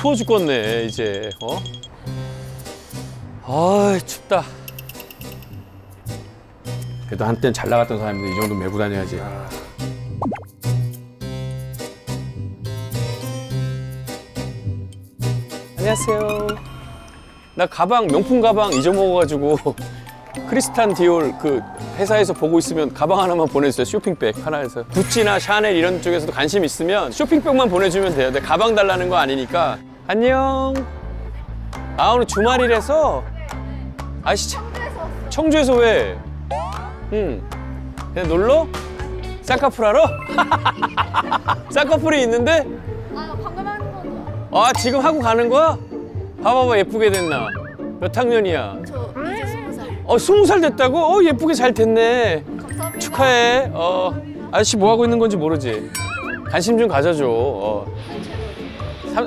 추워 죽겠네 이제. 아 춥다. 그래도 한때는 잘 나갔던 사람인데 이 정도 메고 다녀야지. 안녕하세요. 나 가방, 명품 가방 잊어먹어가지고 크리스탄 디올 그 회사에서 보고 있으면 가방 하나만 보내주세요. 쇼핑백 하나에서. 구찌나 샤넬 이런 쪽에서도 관심 있으면 쇼핑백만 보내주면 돼요. 내 가방 달라는 거 아니니까. 안녕. 아 오늘 주말이라서. 아씨 청주에서 왜? 응. 그냥 놀러? 쌍꺼풀 하러? 쌍꺼풀이 있는데? 아, 방금 하는 거죠. 아 지금 하고 가는 거야? 봐봐봐 예쁘게 됐나? 몇 학년이야? 저 이제 20살. 20살 됐다고? 예쁘게 잘 됐네. 감사합니다. 축하해. 아저씨 뭐 하고 있는 건지 모르지? 관심 좀 가져줘.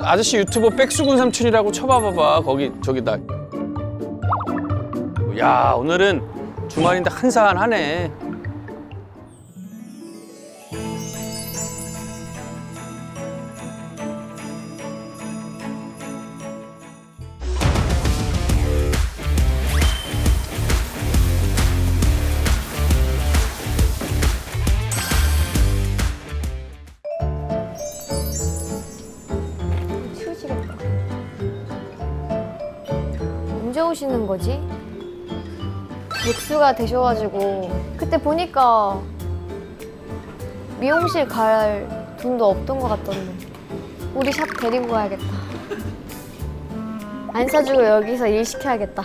아저씨 유튜버 백수군 삼촌이라고 쳐봐봐봐. 거기 저기다. 야 오늘은 주말인데 한산하네. 추우시겠다. 언제 오시는 거지? 백수가 되셔가지고 그때 보니까 미용실 갈 돈도 없던 것 같던데 우리 샵 데리고 가야겠다. 안 사주고 여기서 일 시켜야겠다.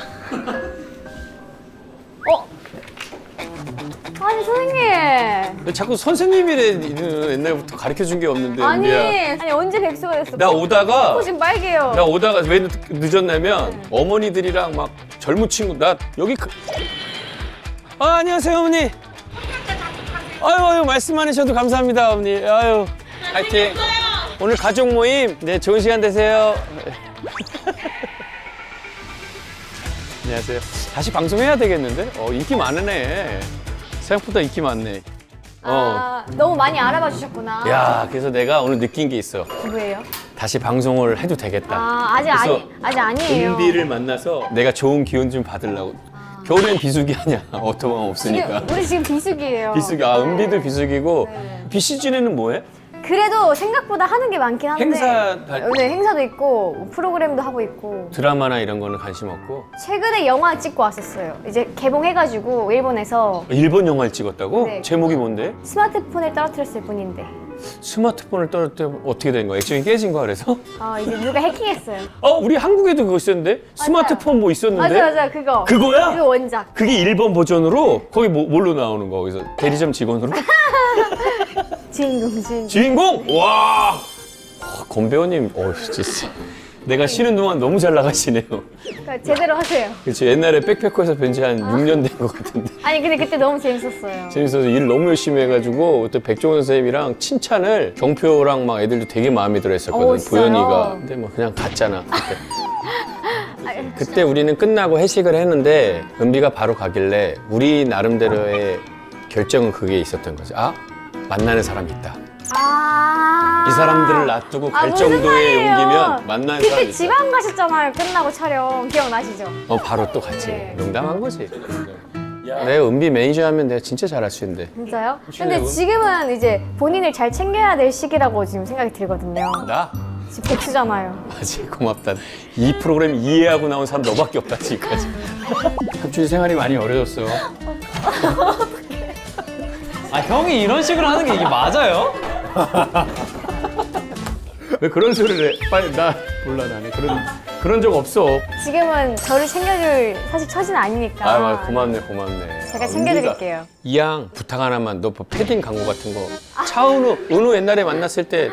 아니 선생님. 왜 자꾸 선생님이래. 니는 옛날부터 가르쳐준 게 없는데. 은비야. 아니 언제 백수가 됐어? 나 오다가 지금 빨개요. 나 오다가 왜 늦었냐면 어머니들이랑 막 젊은 친구 나 여기 안녕하세요 어머니. 아유 말씀 안 하셔도 감사합니다 어머니. 아유 파이팅. 오늘 가족 모임 네 좋은 시간 되세요. 안녕하세요. 다시 방송해야 되겠는데? 인기 많으네. 생각보다 인기 많네. 너무 많이 알아봐 주셨구나. 야 그래서 내가 오늘 느낀 게 있어. 누구예요? 다시 방송을 해도 되겠다. 아직 아니에요. 은비를 만나서 내가 좋은 기운 좀 받으려고. 겨울엔 비수기 아니야. 오토방 없으니까. 우리 지금 비수기예요. 비수기. 은비도 비수기고. 네. 비시즌에는 뭐해? 그래도 생각보다 하는 게 많긴 한데. 네, 행사도 있고 프로그램도 하고 있고. 드라마나 이런 거는 관심 없고. 최근에 영화 찍고 왔었어요. 이제 개봉해가지고 일본에서 일본 영화를 찍었다고? 네. 제목이 뭔데? 스마트폰을 떨어뜨렸을 뿐인데. 스마트폰을 떨어뜨리면 어떻게 된 거야? 액정이 깨진 거야 그래서? 이제 누가 해킹했어요. 우리 한국에도 그거 있었는데? 스마트폰 뭐 있었는데? 맞아 그거. 그거야? 그거 원작. 그게 일본 버전으로? 거기 뭘로 나오는 거? 거기서 대리점 직원으로? 주인공. 주인공? 와! 권 배우님, 진짜. 내가 쉬는 동안 너무 잘 나가시네요. 그러니까 제대로 하세요. 그렇지. 옛날에 백패커에서 뵌 지 한 6년 된 것 같은데. 아니 근데 그때 너무 재밌었어요. 재밌어서 일 너무 열심히 해가지고 그때 백종원 선생님이랑 칭찬을 경표랑 막 애들도 되게 마음에 들어 했었거든. 진짜요? 보현이가. 근데 뭐 그냥 갔잖아. 그때 우리는 끝나고 회식을 했는데 은비가 바로 가길래 우리 나름대로의 결정은 그게 있었던 거지. 만나는 사람이 있다. 이 사람들을 놔두고 갈 무슨 정도의 말이에요? 용기면 만나는 사람이 그때 있다. 지방 가셨잖아요. 끝나고 촬영 기억나시죠? 바로 또 같이. 네. 농담한 거지. 내가 은비 매니저 하면 내가 진짜 잘할 수 있는데. 진짜요? 혹시나 근데 이거- 지금은 이제 본인을 잘 챙겨야 될 시기라고 지금 생각이 들거든요. 나? 지금 백수잖아요. 아직 고맙다. 이 프로그램 이해하고 나온 사람 너밖에 없다 지금까지. 갑자기 생활이 많이 어려졌어. 형이 이런 식으로 하는 게 이게 맞아요? 왜 그런 소리를 해? 빨리 나 몰라 나는 그런 적 없어. 지금은 저를 챙겨줄 사실 처지는 아니니까. 고맙네. 제가 챙겨드릴게요. 이양 부탁 하나만. 너 패딩 광고 같은 거. 은우 옛날에 만났을 때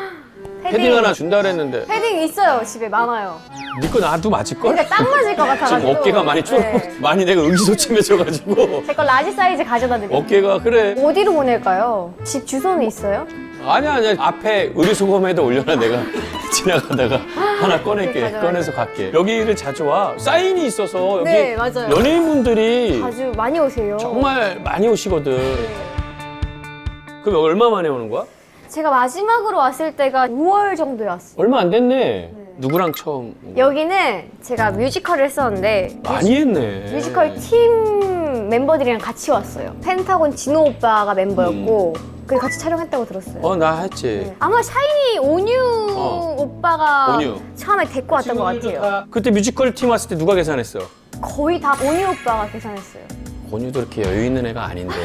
패딩 하나 준다 그랬는데 패딩 있어요. 집에 많아요. 네 거 나도 맞을걸? 근데 딱 맞을 것 같아가지고. 지금 어깨가 많이 많이 내가 의기소침해져가지고 제 거 라지 사이즈 가져다 드릴게요. 어깨가 그래. 어디로 보낼까요? 집 주소는 있어요? 아니야 앞에 의류소금에다 올려놔. 내가 지나가다가 하나 꺼낼게. 가져가야 꺼내서 갈게. 여기를 자주 와. 사인이 있어서 여기 네, 맞아요. 연예인분들이 아주 많이 오세요. 정말 많이 오시거든. 네. 그럼 얼마 만에 오는 거야? 제가 마지막으로 왔을 때가 5월 정도에 왔어요. 얼마 안 됐네. 누구랑 처음? 여기는 제가 뮤지컬을 했었는데 많이 했네. 뮤지컬 팀 멤버들이랑 같이 왔어요. 펜타곤 진호 오빠가 멤버였고 그리고 같이 촬영했다고 들었어요. 나 했지. 네. 아마 샤이니 온유 오빠가 온유. 처음에 데리고 왔던 것 같아요. 그때 뮤지컬 팀 왔을 때 누가 계산했어? 거의 다 온유 오빠가 계산했어요. 온유도 이렇게 여유 있는 애가 아닌데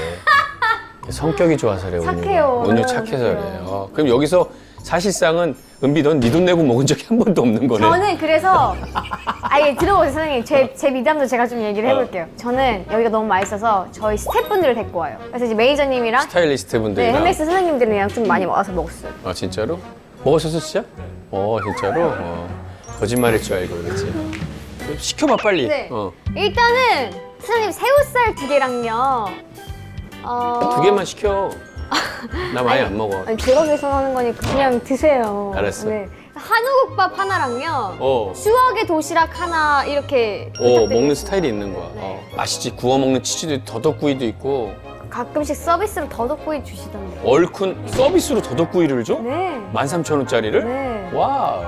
성격이 좋아서 그래. 착해요. 온유 착해서 그래. 그럼 여기서 사실상은 은비 넌 네 돈 내고 먹은 적이 한 번도 없는 거네. 저는 그래서 아예 들어보세요 선생님. 제 미담도 제가 좀 얘기를 해볼게요. 저는 여기가 너무 맛있어서 저희 스태프분들을 데리고 와요. 그래서 이제 매니저님이랑 스타일리스트 네, 분들이랑. 헬메스 선생님들이랑 좀 많이 와서 먹었어요. 아 진짜로? 먹었었어 진짜? 진짜로? 거짓말일 줄 알고 그랬지. 시켜봐 빨리. 네. 일단은 선생님 새우살 2개랑요. 2개만 시켜. 나 많이 안 먹어. 아니 제가 계산하는 거니까 그냥 드세요. 알았어. 네. 한우국밥 하나랑요. 어. 추억의 도시락 하나 이렇게 먹는 스타일이 있는 거야. 네. 맛있지. 구워 먹는 치즈도 있고, 더덕구이도 있고. 가끔씩 서비스로 더덕구이 주시던데. 얼큰 서비스로 더덕구이를 줘? 네. 13,000원짜리를? 네. 와우.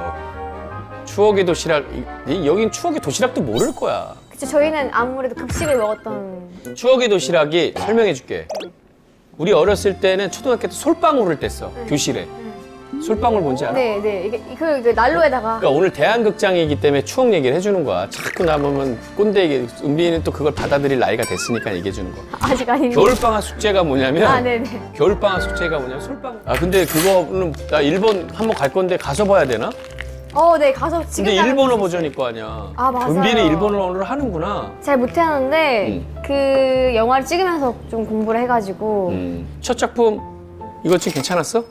추억의 도시락. 여긴 추억의 도시락도 모를 거야. 그쵸, 저희는 아무래도 급식을 먹었던. 추억의 도시락이 설명해 줄게. 우리 어렸을 때는 초등학교 때 솔방울을 뗐어. 교실에. 솔방울 뭔지 알아? 네, 네. 이게 그 난로에다가. 그러니까 오늘 대한극장이기 때문에 추억 얘기를 해주는 거야. 자꾸 나보면 꼰대 얘기. 은비는 또 그걸 받아들일 나이가 됐으니까 얘기해 주는 거야. 아직 아닌데. 겨울방학 숙제가 뭐냐면 아, 네네. 겨울방학 숙제가 뭐냐면 솔방울. 근데 그거는 나 일본 한번 갈 건데 가서 봐야 되나? 네, 가서 지금. 근데 가면 일본어 볼수 버전일 거 아니야. 아, 맞아요. 은비는 일본어를 하는구나. 잘 못하는데 그 영화를 찍으면서 좀 공부를 해가지고. 첫 작품 이거 지금 괜찮았어?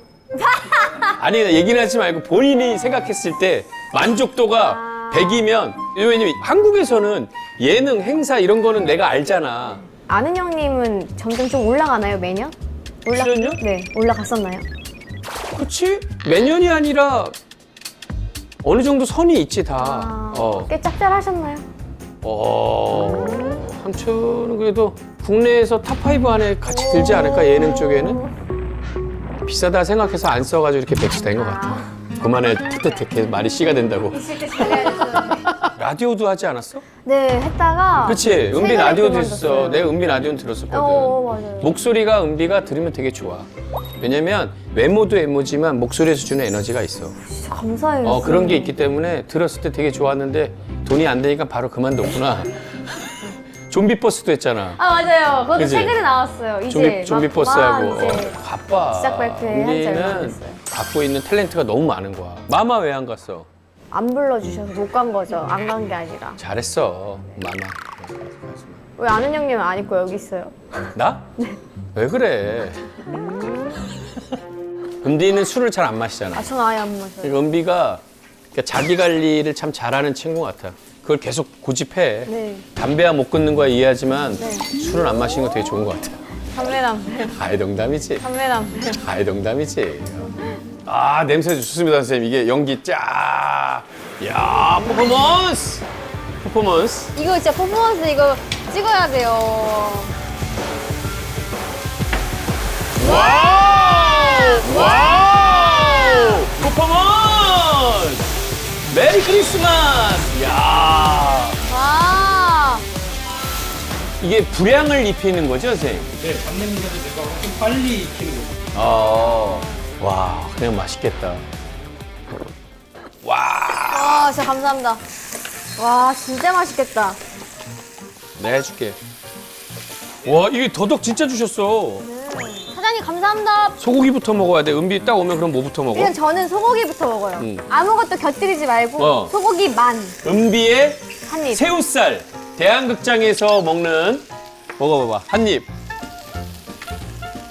아니 얘기는 하지 말고 본인이 생각했을 때 만족도가 100이면 왜냐면 한국에서는 예능 행사 이런 거는 내가 알잖아. 아는 형님은 점점 좀 올라가나요, 매년? 출연료? 네, 올라갔었나요? 그렇지? 매년이 아니라 어느 정도 선이 있지 다. 꽤 짭짤하셨나요? 삼촌은 그래도 국내에서 탑5 안에 같이 들지 않을까 예능 쪽에는? 비싸다 생각해서 안 써가지고 이렇게 백수 된 것 같아. 그만해 택택택 말이 씨가 된다고. 있을 때 잘해야 됐었는데. 라디오도 하지 않았어? 네, 했다가. 그렇지. 은비 최근에 라디오도 그만뒀어요. 있어. 내가 은비 라디오는 들었었거든. 맞아요. 목소리가 은비가 들으면 되게 좋아. 왜냐면 외모도 외모지만 목소리에서 주는 에너지가 있어. 진짜 감사해요. 그런 게 있기 때문에 들었을 때 되게 좋았는데 돈이 안 되니까 바로 그만뒀구나. 좀비 버스도 했잖아. 맞아요. 그것도 그치? 최근에 나왔어요. 이제 좀비 막 버스하고 이제 바빠. 시작 발표회 한지 얼마 안 은비는 됐어요. 갖고 있는 탤런트가 너무 많은 거야. 마마 왜 안 갔어? 안 불러주셔서 못 간 거죠. 안 간 게 아니라. 잘했어, 마마. 왜 아는 형님은 안 있고 여기 있어요? 나? 왜 그래? 은비는 술을 잘 안 마시잖아. 전 아예 안 마셔요. 그러니까 은비가 자기 관리를 참 잘하는 친구 같아. 그걸 계속 고집해. 네. 담배야 못 끊는 거야 이해하지만 네. 술은 안 마시는 거 되게 좋은 것 같아. 담배. 아이 농담이지. 담배. 아이 농담이지. 냄새 좋습니다 선생님. 이게 연기 짜. 야 퍼포먼스. 이거 진짜 퍼포먼스 이거 찍어야 돼요. 와우. 퍼포먼스. 메리 크리스마스. 야. 와. 이게 불향을 입히는 거죠 선생님? 네, 잡냄새도 제거 좀 빨리 익히는 거죠. 와 그냥 맛있겠다. 진짜 감사합니다. 와, 진짜 맛있겠다. 내가 해줄게. 와 이게 더덕 진짜 주셨어. 사장님 감사합니다. 소고기부터 먹어야 돼. 은비 딱 오면 그럼 뭐부터 먹어? 일단 저는 소고기부터 먹어요. 아무것도 곁들이지 말고 소고기만 은비의 한 입. 새우살. 대한극장에서 먹는 먹어봐봐. 한 입.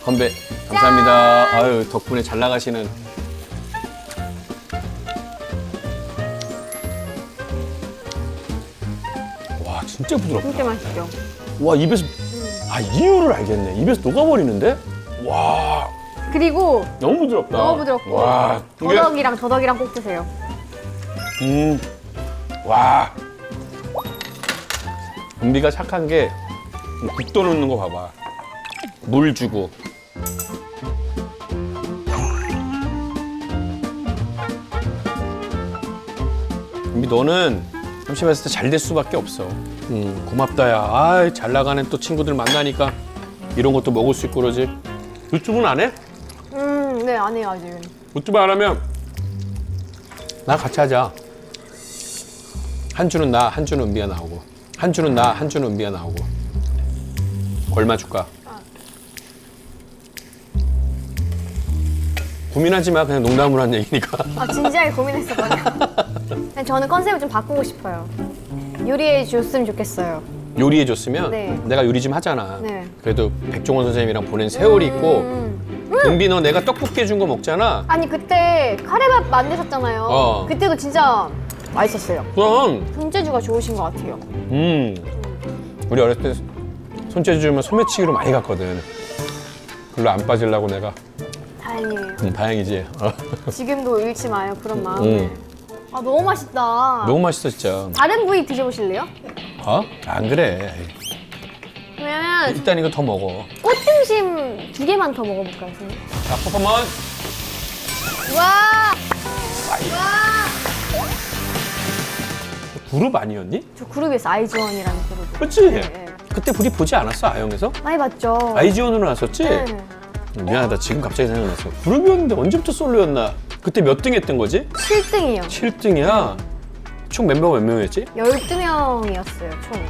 건배. 감사합니다. 아유 덕분에 잘 나가시는. 와 진짜 부드럽다. 진짜 맛있죠. 와 입에서 이유를 알겠네. 입에서 녹아버리는데? 와 그리고 너무 부드럽다. 너무 부드럽고 와 이게 더덕이랑 꼭 드세요. 와 은비가 착한 게 국도 넣는 거 봐봐. 물 주고 은비 너는 MC 봤을 때 잘 될 수밖에 없어. 고맙다 야. 아, 잘 나가는 또 친구들 만나니까 이런 것도 먹을 수 있고 그러지. 유튜브는 안 해? 네, 안 해요, 아직. 유튜브 안 하면 나 같이 하자. 한 주는 나, 한 주는 은비가 나오고. 한 주는 나, 한 주는 은비가 나오고. 얼마 줄까? 고민하지 마. 그냥 농담으로 한 얘기니까. 아, 진지하게 고민했었거든요. 근데 저는 컨셉을 좀 바꾸고 싶어요. 요리해 줬으면 좋겠어요. 요리해 줬으면 네. 내가 요리 좀 하잖아. 네. 그래도 백종원 선생님이랑 보낸 세월이 있고 은비 너 내가 떡볶이 해준 거 먹잖아. 아니, 그때 카레밥 만드셨잖아요. 그때도 진짜 맛있었어요. 그럼 손재주가 좋으신 것 같아요. 우리 어렸을 때 손재주 주면 소매치기로 많이 갔거든. 별로 안 빠지려고 내가. 다행이에요. 다행이지. 지금도 잃지 마요, 그런 마음을. 아, 너무 맛있다. 너무 맛있어 진짜. 다른 부위 드셔보실래요? 어? 안 그래. 왜냐면 일단 이거 더 먹어. 꽃등심 2개만 더 먹어볼까요, 선생님? 자, 퍼포먼스. 와! 그룹 아니었니? 저 그룹이었어, 아이즈원이라는 그룹. 그렇지? 네. 그때 우리 보지 않았어, 아영에서? 많이 봤죠? 아이지원으로 나왔었지? 네. 미안하다, 지금 갑자기 생각났어. 그룹이었는데 언제부터 솔로였나? 그때 몇 등 했던 거지? 7등이요. 7등이야? 총 멤버가 몇 명이었지? 12명이었어요, 총.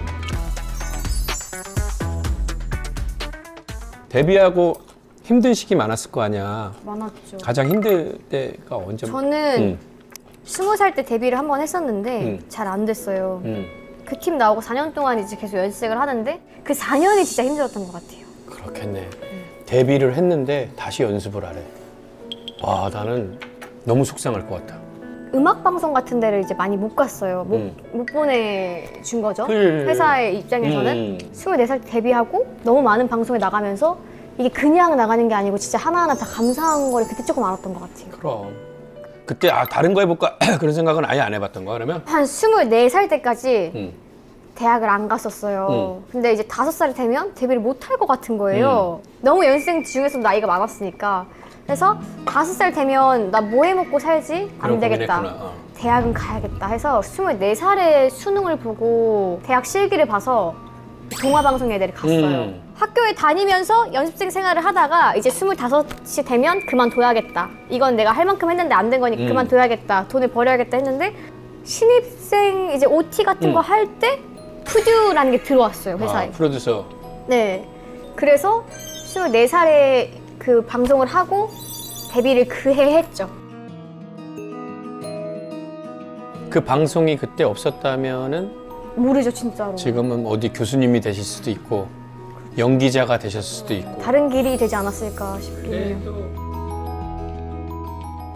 데뷔하고 힘든 시기 많았을 거 아니야. 많았죠. 가장 힘들 때가 언제? 저는 20살 때 데뷔를 한 번 했었는데 잘 안 됐어요. 그 팀 나오고 4년 동안 이제 계속 연습생을 하는데 그 4년이 진짜 힘들었던 것 같아요. 그렇겠네. 데뷔를 했는데 다시 연습을 하래. 와, 나는 너무 속상할 것 같아. 음악 방송 같은 데를 이제 많이 못 갔어요. 못 보내준 거죠. 그래. 회사의 입장에서는 24살 때 데뷔하고 너무 많은 방송에 나가면서 이게 그냥 나가는 게 아니고 진짜 하나하나 다 감사한 거를 그때 조금 알았던 것 같아요. 그럼. 그때 다른 거 해볼까? 그런 생각은 아예 안 해봤던 거야, 그러면? 한 24살 때까지 응. 대학을 안 갔었어요. 근데 이제 5살이 되면 데뷔를 못 할 것 같은 거예요. 너무 연습생 중에서도 나이가 많았으니까. 그래서 5살 되면 나 뭐 해먹고 살지? 안 그런 되겠다. 고민했구나. 대학은 가야겠다 해서 24살에 수능을 보고 대학 실기를 봐서 동아방송예대를 갔어요. 학교에 다니면서 연습생 생활을 하다가 이제 25이 되면 그만둬야겠다. 이건 내가 할 만큼 했는데 안 된 거니까 그만둬야겠다. 돈을 버려야겠다 했는데 신입생 이제 OT 같은 거 할 때 푸듀라는 게 들어왔어요, 회사에. 프로듀서. 네. 그래서 24살에 그 방송을 하고 데뷔를 그해 했죠. 그 방송이 그때 없었다면은 모르죠, 진짜로. 지금은 어디 교수님이 되실 수도 있고 연기자가 되셨을 수도 있고. 다른 길이 되지 않았을까 싶네요.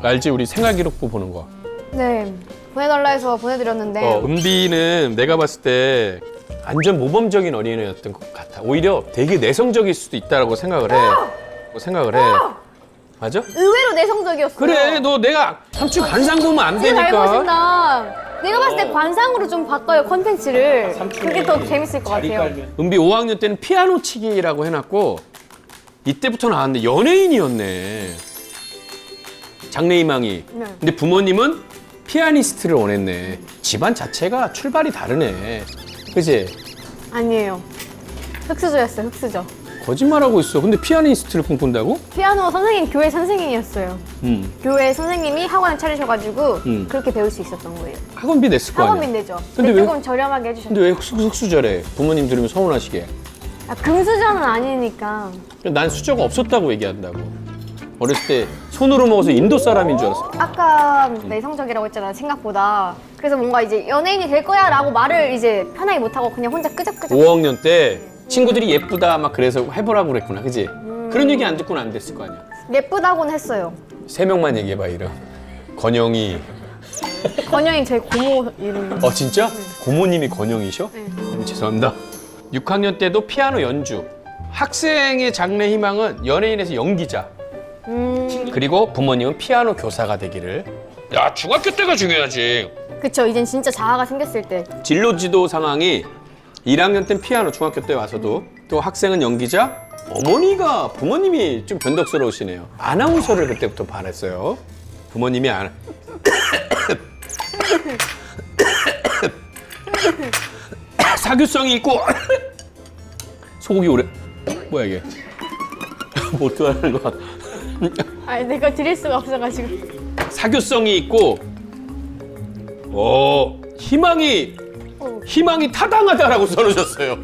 알지? 우리 생활기록부 보는 거. 네. 보내달라 해서 보내드렸는데 은비는 내가 봤을 때 완전 모범적인 어린애였던 것 같아. 오히려 되게 내성적일 수도 있다라고 생각을 해. 맞아? 의외로 내성적이었어요. 그래, 너 내가 삼촌 관상 보면 안 진짜 잘 되니까. 보신다. 내가 봤을 때 관상으로 좀 바꿔요, 컨텐츠를. 그게 더 재밌을 것 같아요. 은비 5학년 때는 피아노 치기라고 해놨고 이때부터 나왔는데 연예인이었네. 장래희망이. 네. 근데 부모님은 피아니스트를 원했네. 집안 자체가 출발이 다르네. 그지? 아니에요. 흑수저였어요, 흑수저. 거짓말하고 있어. 근데 피아니스트를 꿈꾼다고? 피아노 선생님, 교회 선생님이었어요. 응. 교회 선생님이 학원을 차리셔가지고 음. 그렇게 배울 수 있었던 거예요. 학원비 냈을 거 학원비 아니야. 내죠. 근데 근데 왜- 조금 저렴하게 해주셨어요. 근데 왜 흑수저래? 부모님 들으면 서운하시게. 아, 금수저는 아니니까. 난 수저가 없었다고 얘기한다고. 어렸을 때 손으로 먹어서 인도 사람인 줄 알았어. 아까 내성적이라고 했잖아요, 생각보다. 그래서 뭔가 이제 연예인이 될 거야 라고 말을 이제 편하게 못하고 그냥 혼자 끄적끄적. 5학년 때 친구들이 예쁘다 막 그래서 해보라고 그랬구나, 그지? 그런 얘기 안 듣고는 안 됐을 거 아니야. 예쁘다고는 했어요. 3명만 얘기해봐, 이름. 건영이. 건영이 제 고모 이름. 진짜? 고모님이 건영이셔? 네. 죄송합니다. 6학년 때도 피아노 연주. 학생의 장래 희망은 연예인에서 연기자. 그리고 부모님은 피아노 교사가 되기를. 야, 중학교 때가 중요하지. 그쵸, 이젠 진짜 자아가 생겼을 때. 진로 지도 상황이 1학년 땐 피아노, 중학교 때 와서도 또 학생은 연기자, 부모님이 좀 변덕스러우시네요. 아나운서를 그때부터 바랬어요. 부모님이 사교성이 있고 소고기 오래 뭐야 이게 뭐 어떡하는 거야. 아니 내가 드릴 수가 없어가지고. 사교성이 있고 희망이 타당하다라고 써놓으셨어요.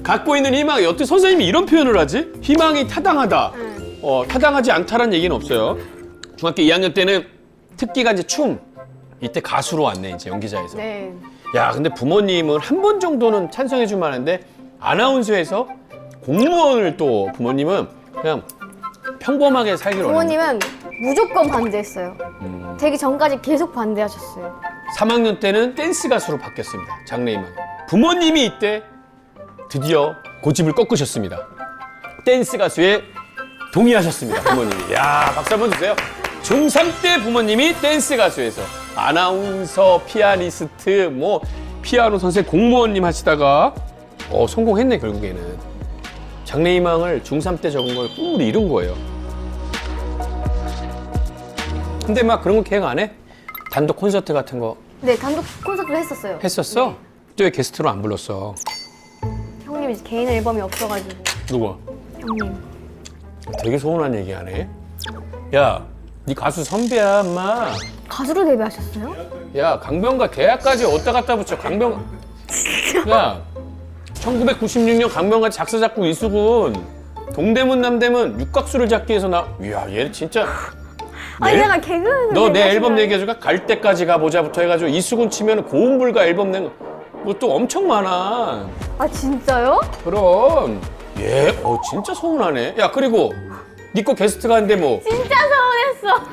갖고 있는 희망이 어떻게 선생님이 이런 표현을 하지? 희망이 타당하다. 타당하지 않다라는 얘기는 없어요. 중학교 2학년 때는 특기가 이제 춤. 이때 가수로 왔네 이제 연기자에서. 네. 야 근데 부모님은 한 번 정도는 찬성해 줄 만한데 아나운서에서 공무원을 또 부모님은 그냥 평범하게 살기로 부모님은 무조건 반대했어요. 되기 전까지 계속 반대하셨어요. 3학년 때는 댄스 가수로 바뀌었습니다. 장래희망. 부모님이 이때 드디어 고집을 꺾으셨습니다. 댄스 가수에 동의하셨습니다. 부모님이. 야 박수 한번 주세요. 중3 때 부모님이 댄스 가수에서 아나운서, 피아니스트, 뭐 피아노 선생, 공무원님 하시다가 성공했네 결국에는. 장래희망을 중3 때 적은 걸 꿈으로 이룬 거예요. 근데 막 그런 거 계획 안 해? 단독 콘서트 같은 거 네, 단독 콘서트도 했었어요. 했었어? 또 왜 게스트로 안 불렀어? 형님 이제 개인 앨범이 없어가지고. 누구? 형님. 되게 서운한 얘기하네. 야, 네 가수 선배야, 엄마. 가수로 데뷔하셨어요? 야, 강병가 대학까지 어디다 갖다 붙여, 강병. 야, 1996년 강병가 작사, 작곡 이수근. 동대문, 남대문 육각수를 잡기 위해서 이야, 얘 진짜. 아니 내가 개그는 너 내 앨범 얘기해줄까? 갈 때까지 가보자부터 해가지고 이수근 치면 고음불가 앨범 낸 거. 그것도 엄청 많아. 아 진짜요? 그럼. 얘, 진짜 서운하네. 야, 그리고 네 거 게스트 가는데 뭐. 진짜 서운했어.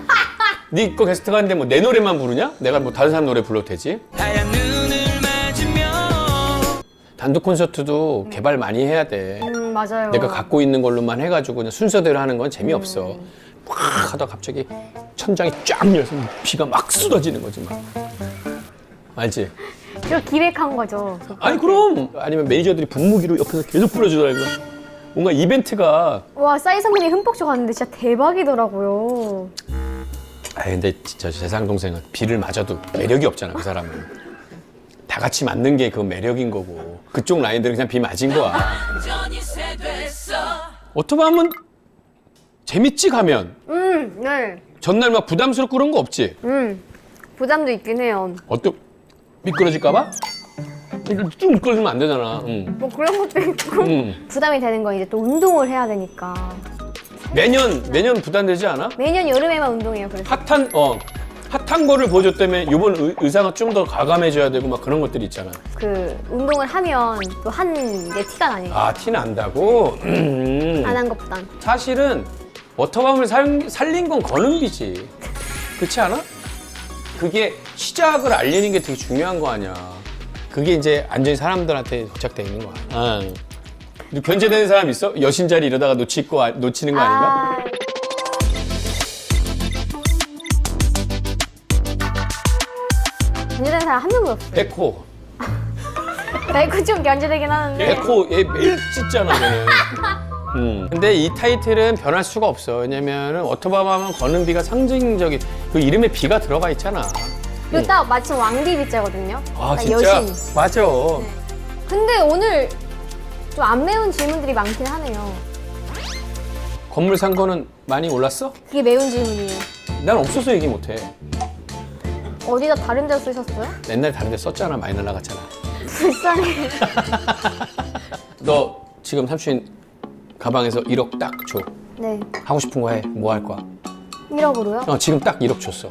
네 거 게스트 가는데 뭐 내 노래만 부르냐? 내가 뭐 다른 사람 노래 불러도 되지? 단독 콘서트도 개발 많이 해야 돼. 맞아요. 내가 갖고 있는 걸로만 해가지고 그냥 순서대로 하는 건 재미없어. 막 하다 갑자기 천장이 쫙 열려서 비가 막 쏟아지는 거지 막. 알지? 저 기획한 거죠. 아니 그럼 아니면 매니저들이 분무기로 옆에서 계속 뿌려주더라고. 뭔가 이벤트가. 와 싸이 선배님 흠뻑 줘갔는데 진짜 대박이더라고요. 아 근데 진짜 재상 동생은 비를 맞아도 매력이 없잖아 그 사람은. 다 같이 맞는 게 그 매력인 거고 그쪽 라인들은 그냥 비 맞은 거야. 어떻게 하면 재밌지 가면. 네. 전날 막 부담스럽고 그런 거 없지? 부담도 있긴 해요. 미끄러질까봐? 좀 미끄러지면 안 되잖아. 뭐 그런 것도 있고 부담이 되는 건 이제 또 운동을 해야 되니까. 매년 부담되지 않아? 매년 여름에만 운동해요. 그래서 핫한 거를 보여줬다며 이번 의상은 좀 더 가감해줘야 되고 막 그런 것들이 있잖아. 그 운동을 하면 또 한 게 티가 나니까. 아, 티 난다고? 안 한 것보단. 사실은 워터밤을 살린 건 건은비지. 그렇지 않아? 그게 시작을 알리는 게 되게 중요한 거 아니야. 그게 이제 완전히 사람들한테 도착돼 있는 거야. 견제되는 사람 있어? 여신 자리 이러다가 놓치는 거 아닌가? 견제되는 사람 한 명도 없어요. 에코. 나 이거 좀 견제되긴 하는데. 에코 얘 매일 찢잖아 얘는. 근데 이 타이틀은 변할 수가 없어. 왜냐면은 워터밤 하면 건은비가 상징적인 그 이름에 비가 들어가 있잖아. 그리고 딱 마침 왕비비자거든요. 아 딱 진짜? 여신. 맞아. 근데 오늘 좀 안 매운 질문들이 많긴 하네요. 건물 산 거는 많이 올랐어? 그게 매운 질문이에요. 난 없어서 얘기 못해. 어디다 다른 데 쓰셨어요? 옛날에 다른 데 썼잖아. 많이 날라갔잖아. 불쌍해. 너 지금 삼촌 가방에서 1억 딱 줘. 네. 하고 싶은 거 해. 뭐 할 거야? 1억으로요? 지금 딱 1억 줬어.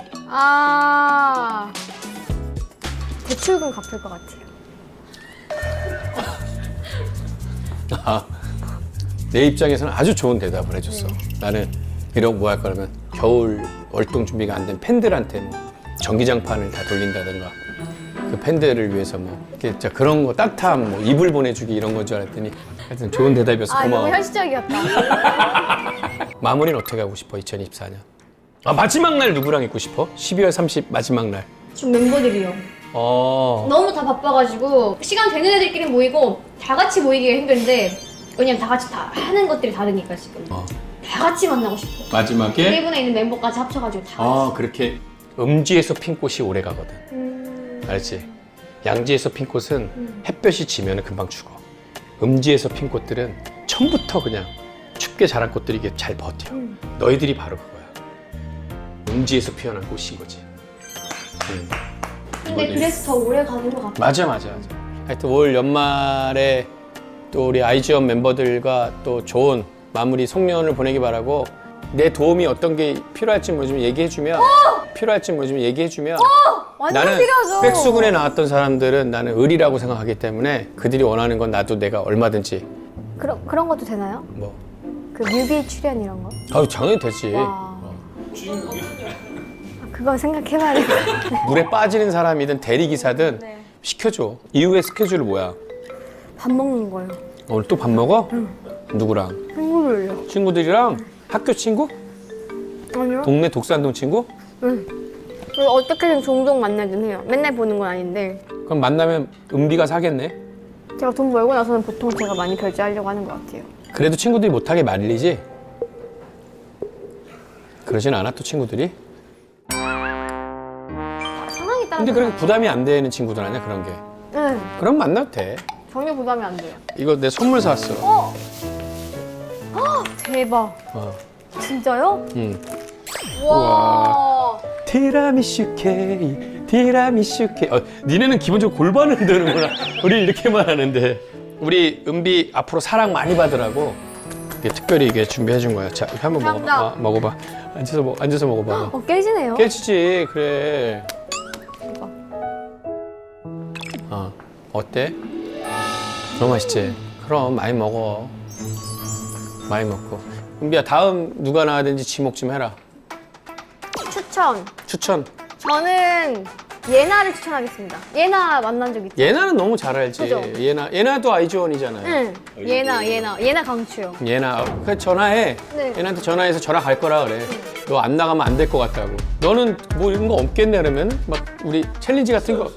대출금 갚을 것 같아요. 내 입장에서는 아주 좋은 대답을 해줬어. 나는 1억 뭐 할 거라면 겨울 월동 준비가 안 된 팬들한테 뭐 전기장판을 다 돌린다든가 그 팬들을 위해서 뭐 진짜 그런 거 따뜻한 뭐 이불 보내주기 이런 건 줄 알았더니 하여튼 좋은 대답이어서 고마워. 너무 현실적이었다. 마무리는 어떻게 하고 싶어 2024년? 마지막 날 누구랑 있고 싶어? 12월 30 마지막 날. 좀 멤버들이요. 너무 다 바빠가지고 시간 되는 애들끼리 모이고 다 같이 모이기가 힘든데 왜냐면 다 같이 다 하는 것들이 다르니까 지금 다 같이 만나고 싶어. 마지막에? 일본에 있는 멤버까지 합쳐가지고 다 같이. 그렇게 음지에서 핀 꽃이 오래 가거든. 알지? 양지에서 핀 꽃은 햇볕이 지면 금방 죽어. 음지에서 핀 꽃들은 처음부터 그냥 춥게 자란 꽃들이 이게 잘 버텨. 너희들이 바로 그거야. 음지에서 피어난 꽃인 거지. 근데 그래서 더 오래 가는 것 같아. 맞아. 하여튼 올 연말에 또 우리 아이즈원 멤버들과 또 좋은 마무리 송년을 보내기 바라고, 내 도움이 어떤 게 필요할지 모르지만 얘기해주면 완전 나는 필요하죠. 백수군에 나왔던 사람들은 나는 을이라고 생각하기 때문에 그들이 원하는 건 나도 내가 얼마든지 그런 것도 되나요? 뭐 그 뮤비 출연 이런 거? 당연히 되지. 와. 그거 생각해봐야겠다. 물에 빠지는 사람이든 대리기사든 네. 시켜줘. 이후의 스케줄은 뭐야? 밥 먹는 거예요. 오늘 또 밥 먹어? 누구랑? 친구들요. 친구들이랑? 학교 친구? 아니요. 동네 독산동 친구? 그리고 어떻게든 종종 만나긴 해요. 맨날 보는 건 아닌데. 그럼 만나면 은비가 사겠네? 제가 돈 벌고 나서는 보통 제가 많이 결제하려고 하는 것 같아요. 그래도 친구들이 못하게 말리지? 그러진 않아 또 친구들이? 상황이 따라. 근데 그렇게 부담이 안 되는 친구들 아니야 그런 게? 네. 그럼 만나도 돼. 전혀 부담이 안 돼요. 이거 내 선물 사왔어. 대박. 진짜요? 응. 와. 티라미슈 케이크, 티라미슈 케이크. 니네는 기본적으로 골반을 드는구나. 우리 이렇게만 하는데. 우리 은비 앞으로 사랑 많이 받으라고 이게 특별히 이게 준비해 준 거야. 자, 이렇게 한번 먹어봐. 감사합니다. 먹어봐. 앉아서 먹어봐. 깨지네요. 깨지지, 그래. 대박. 어때? 너무 맛있지? 그럼 많이 먹어. 많이 먹고. 은비야, 다음 누가 나와야 되는지 지목 좀 해라. 추천. 저는 예나를 추천하겠습니다. 예나 만난 적 있죠? 예나는 너무 잘 알지. 그죠? 예나도 아이즈원이잖아요. 응. 예나 강추요. 예나, 그냥 전화해. 네. 예나한테 전화해서 전화 갈 거라 그래. 너 안 나가면 안 될 것 같다고. 너는 뭐 이런 거 없겠네 그러면? 막 우리 챌린지 같은 거.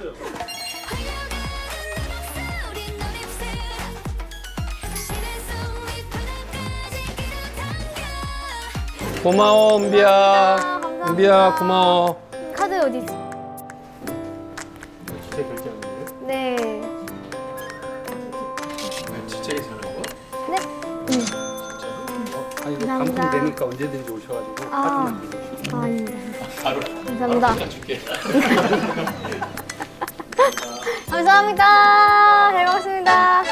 고마워 은비야. 감사합니다. 은비야 고마워. 카드 어디 있어? 주택 결제하는 거예요? 네. 진짜 괜찮은 거? 네? 아니 이거 감사합니다. 반품되니까 언제든지 오셔가지고 아. 카드만 드리고. 아닙니다. 바로 감사합니다. 줄게. 감사합니다. 잘 먹었습니다.